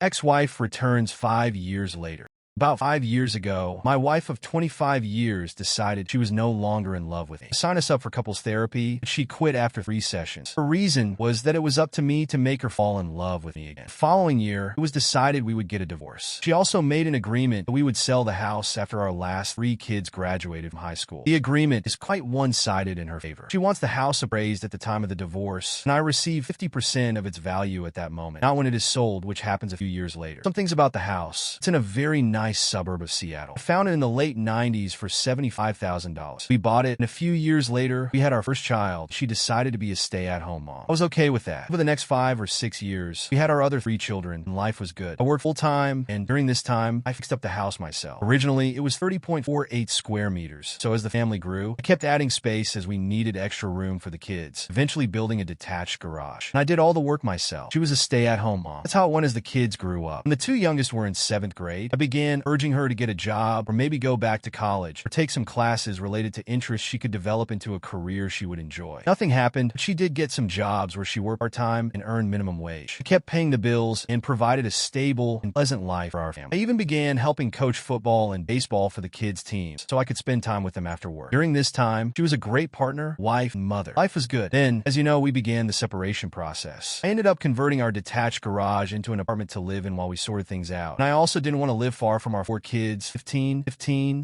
Ex-wife returns 5 years later. About 5 years ago, my wife of 25 years decided she was no longer in love with me. Signed us up for couples therapy, but she quit after 3 sessions. Her reason was that it was up to me to make her fall in love with me again. The following year, it was decided we would get a divorce. She also made an agreement that we would sell the house after our last 3 kids graduated from high school. The agreement is quite one-sided in her favor. She wants the house appraised at the time of the divorce, and I receive 50% of its value at that moment, not when it is sold, which happens a few years later. Some things about the house. It's in a very nice suburb of Seattle. I found it in the late 90s for $75,000. We bought it, and a few years later, we had our first child. She decided to be a stay-at-home mom. I was okay with that. Over the next 5 or 6 years, we had our other 3 children, and life was good. I worked full-time, and during this time, I fixed up the house myself. Originally, it was 30.48 square meters, so as the family grew, I kept adding space as we needed extra room for the kids, eventually building a detached garage. And I did all the work myself. She was a stay-at-home mom. That's how it went as the kids grew up. When the 2 youngest were in 7th grade, I began urging her to get a job or maybe go back to college or take some classes related to interests she could develop into a career she would enjoy. Nothing happened, but she did get some jobs where she worked part-time and earned minimum wage. She kept paying the bills and provided a stable and pleasant life for our family. I even began helping coach football and baseball for the kids' teams so I could spend time with them after work. During this time, she was a great partner, wife, and mother. Life was good. Then, as you know, we began the separation process. I ended up converting our detached garage into an apartment to live in while we sorted things out. And I also didn't want to live far from our 4 kids, 15,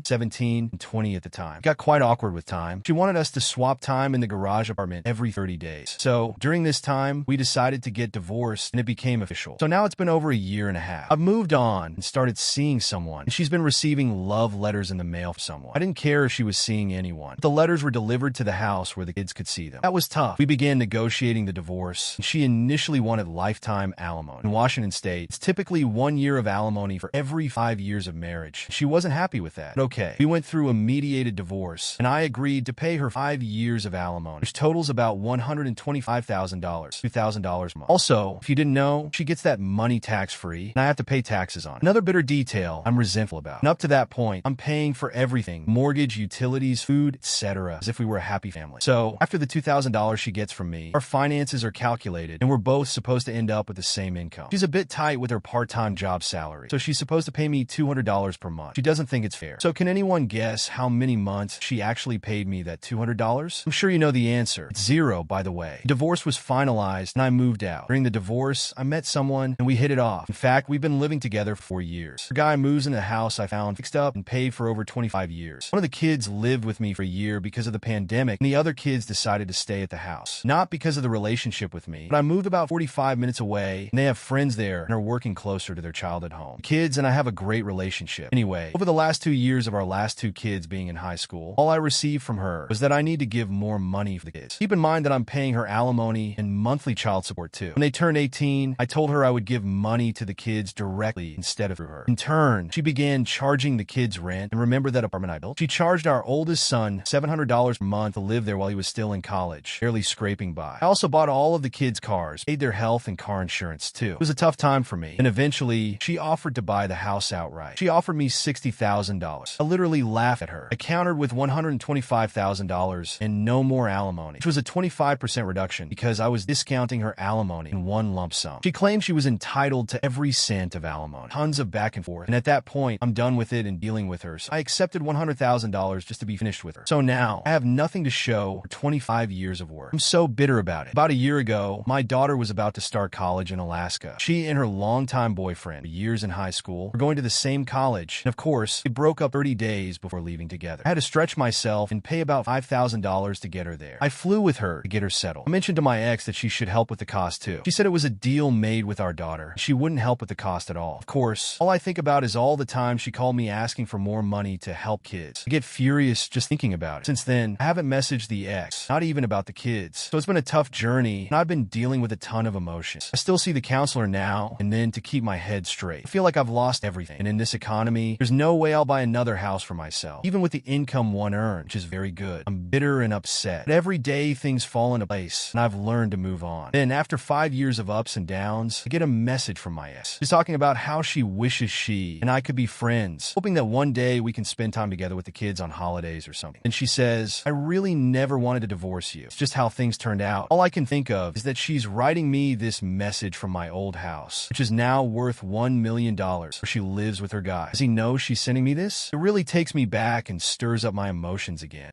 17, and 20 at the time. It got quite awkward with time. She wanted us to swap time in the garage apartment every 30 days. So during this time, we decided to get divorced and it became official. So now it's been over a year and a half. I've moved on and started seeing someone, and she's been receiving love letters in the mail from someone. I didn't care if she was seeing anyone. But the letters were delivered to the house where the kids could see them. That was tough. We began negotiating the divorce, and she initially wanted lifetime alimony. In Washington State, it's typically 1 year of alimony for every 5 years of marriage. She wasn't happy with that. But okay, we went through a mediated divorce, and I agreed to pay her 5 years of alimony, which totals about $125,000, $2,000 a month. Also, if you didn't know, she gets that money tax-free, and I have to pay taxes on it. Another bitter detail I'm resentful about. And up to that point, I'm paying for everything: mortgage, utilities, food, etc., as if we were a happy family. So after the $2,000 she gets from me, our finances are calculated, and we're both supposed to end up with the same income. She's a bit tight with her part-time job salary, so she's supposed to pay me $200 per month. She doesn't think it's fair. So can anyone guess how many months she actually paid me that $200? I'm sure you know the answer. It's 0, by the way. The divorce was finalized, and I moved out. During the divorce, I met someone, and we hit it off. In fact, we've been living together for 4 years. The guy moves into the house I found fixed up and paid for over 25 years. One of the kids lived with me for a year because of the pandemic, and the other kids decided to stay at the house. Not because of the relationship with me, but I moved about 45 minutes away, and they have friends there and are working closer to their childhood home. The kids and I have a great relationship. Anyway, over the last 2 years of our last 2 kids being in high school, all I received from her was that I need to give more money for the kids. Keep in mind that I'm paying her alimony and monthly child support too. When they turned 18, I told her I would give money to the kids directly instead of through her. In turn, she began charging the kids rent, and remember that apartment I built? She charged our oldest son $700 per month to live there while he was still in college, barely scraping by. I also bought all of the kids' cars, paid their health and car insurance too. It was a tough time for me, and eventually, she offered to buy the house outright. She offered me $60,000. I literally laughed at her. I countered with $125,000 and no more alimony, which was a 25% reduction because I was discounting her alimony in one lump sum. She claimed she was entitled to every cent of alimony. Tons of back and forth, and at that point, I'm done with it and dealing with her, so I accepted $100,000 just to be finished with her. So now, I have nothing to show for 25 years of work. I'm so bitter about it. About a year ago, my daughter was about to start college in Alaska. She and her longtime boyfriend, years in high school, were going to the same college, and of course, they broke up 30 days before leaving together. I had to stretch myself and pay about $5,000 to get her there. I flew with her to get her settled. I mentioned to my ex that she should help with the cost too. She said it was a deal made with our daughter. She wouldn't help with the cost at all. Of course, all I think about is all the time she called me asking for more money to help kids. I get furious just thinking about it. Since then, I haven't messaged the ex, not even about the kids. So it's been a tough journey, and I've been dealing with a ton of emotions. I still see the counselor now and then to keep my head straight. I feel like I've lost everything, and in in this economy, there's no way I'll buy another house for myself, even with the income one earned, which is very good. I'm bitter and upset. But every day things fall into place, and I've learned to move on. Then, after 5 years of ups and downs, I get a message from my ex. She's talking about how she wishes she and I could be friends, hoping that one day we can spend time together with the kids on holidays or something. And she says, I really never wanted to divorce you. It's just how things turned out. All I can think of is that she's writing me this message from my old house, which is now worth $1 million, where she lives with her guy. Does he know she's sending me this? It really takes me back and stirs up my emotions again.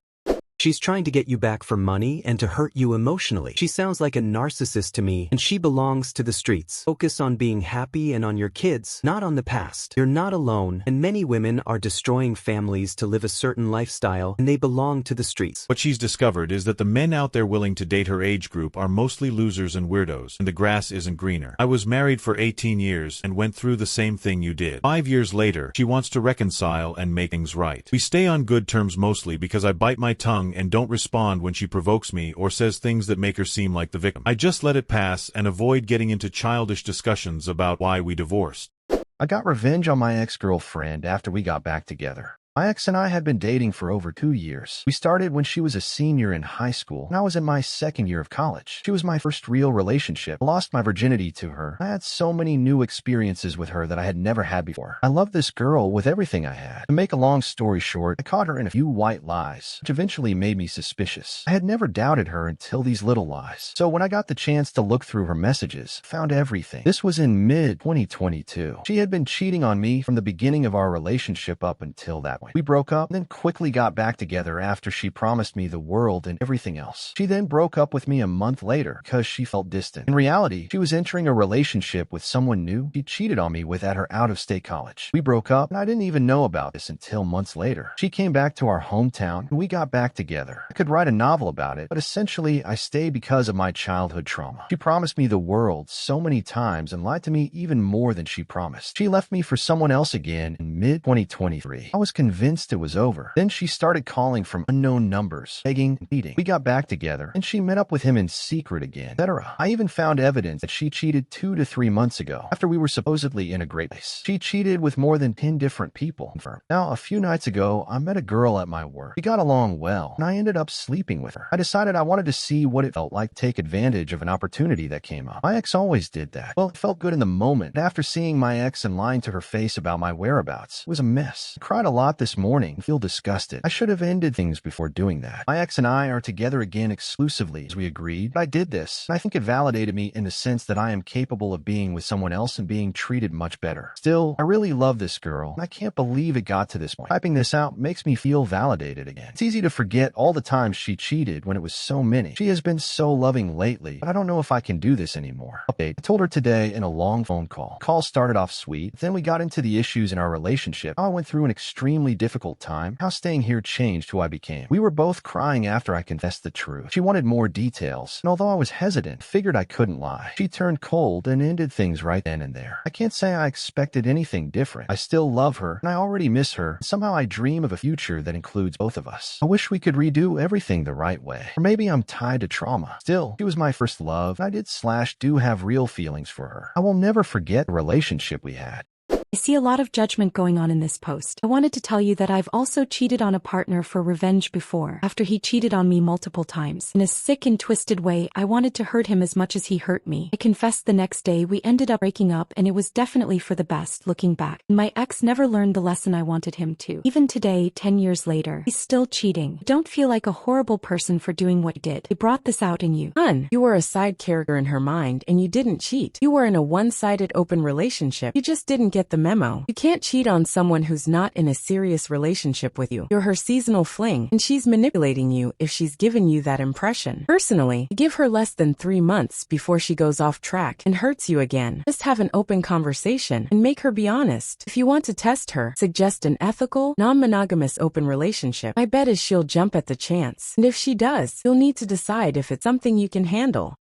She's trying to get you back for money and to hurt you emotionally. She sounds like a narcissist to me, and she belongs to the streets. Focus on being happy and on your kids, not on the past. You're not alone, and many women are destroying families to live a certain lifestyle, and they belong to the streets. What she's discovered is that the men out there willing to date her age group are mostly losers and weirdos, and the grass isn't greener. I was married for 18 years and went through the same thing you did. 5 years later, she wants to reconcile and make things right. We stay on good terms mostly because I bite my tongue and don't respond when she provokes me or says things that make her seem like the victim. I just let it pass and avoid getting into childish discussions about why we divorced. I got revenge on my ex-girlfriend after we got back together. My ex and I had been dating for over 2 years. We started when she was a senior in high school, and I was in my second year of college. She was my first real relationship. I lost my virginity to her. I had so many new experiences with her that I had never had before. I loved this girl with everything I had. To make a long story short, I caught her in a few white lies, which eventually made me suspicious. I had never doubted her until these little lies. So when I got the chance to look through her messages, I found everything. This was in mid-2022. She had been cheating on me from the beginning of our relationship up until that point. We broke up and then quickly got back together after she promised me the world and everything else. She then broke up with me a month later because she felt distant. In reality, she was entering a relationship with someone new she cheated on me with at her out-of-state college. We broke up and I didn't even know about this until months later. She came back to our hometown and we got back together. I could write a novel about it, but essentially I stayed because of my childhood trauma. She promised me the world so many times and lied to me even more than she promised. She left me for someone else again in mid-2023. I was convinced it was over. Then she started calling from unknown numbers, begging and pleading. We got back together, and she met up with him in secret again, etc. I even found evidence that she cheated 2 to 3 months ago, after we were supposedly in a great place. She cheated with more than 10 different people. Now, a few nights ago, I met a girl at my work. We got along well, and I ended up sleeping with her. I decided I wanted to see what it felt like to take advantage of an opportunity that came up. My ex always did that. Well, it felt good in the moment, but after seeing my ex and lying to her face about my whereabouts, it was a mess. I cried a lot this morning and feel disgusted. I should have ended things before doing that. My ex and I are together again exclusively, as we agreed, but I did this, and I think it validated me in the sense that I am capable of being with someone else and being treated much better. Still, I really love this girl, and I can't believe it got to this point. Typing this out makes me feel validated again. It's easy to forget all the times she cheated when it was so many. She has been so loving lately, but I don't know if I can do this anymore. Update. I told her today in a long phone call. The call started off sweet, but then we got into the issues in our relationship. I went through an extremely difficult time, how staying here changed who I became. We were both crying after I confessed the truth. She wanted more details, and although I was hesitant, figured I couldn't lie. She turned cold and ended things right then and there. I can't say I expected anything different. I still love her, and I already miss her. Somehow I dream of a future that includes both of us. I wish we could redo everything the right way. Or maybe I'm tied to trauma. Still, she was my first love, and I do have real feelings for her. I will never forget the relationship we had. I see a lot of judgment going on in this post. I wanted to tell you that I've also cheated on a partner for revenge before, after he cheated on me multiple times. In a sick and twisted way, I wanted to hurt him as much as he hurt me. I confessed the next day we ended up breaking up, and it was definitely for the best looking back. My ex never learned the lesson I wanted him to. Even today, 10 years later, he's still cheating. I don't feel like a horrible person for doing what he did. It brought this out in you. Hun, you were a side character in her mind, and you didn't cheat. You were in a one-sided open relationship. You just didn't get the memo. You can't cheat on someone who's not in a serious relationship with you. You're her seasonal fling, and she's manipulating you if she's given you that impression. Personally, give her less than 3 months before she goes off track and hurts you again. Just have an open conversation and make her be honest. If you want to test her, suggest an ethical, non-monogamous open relationship. My bet is she'll jump at the chance. And if she does, you'll need to decide if it's something you can handle.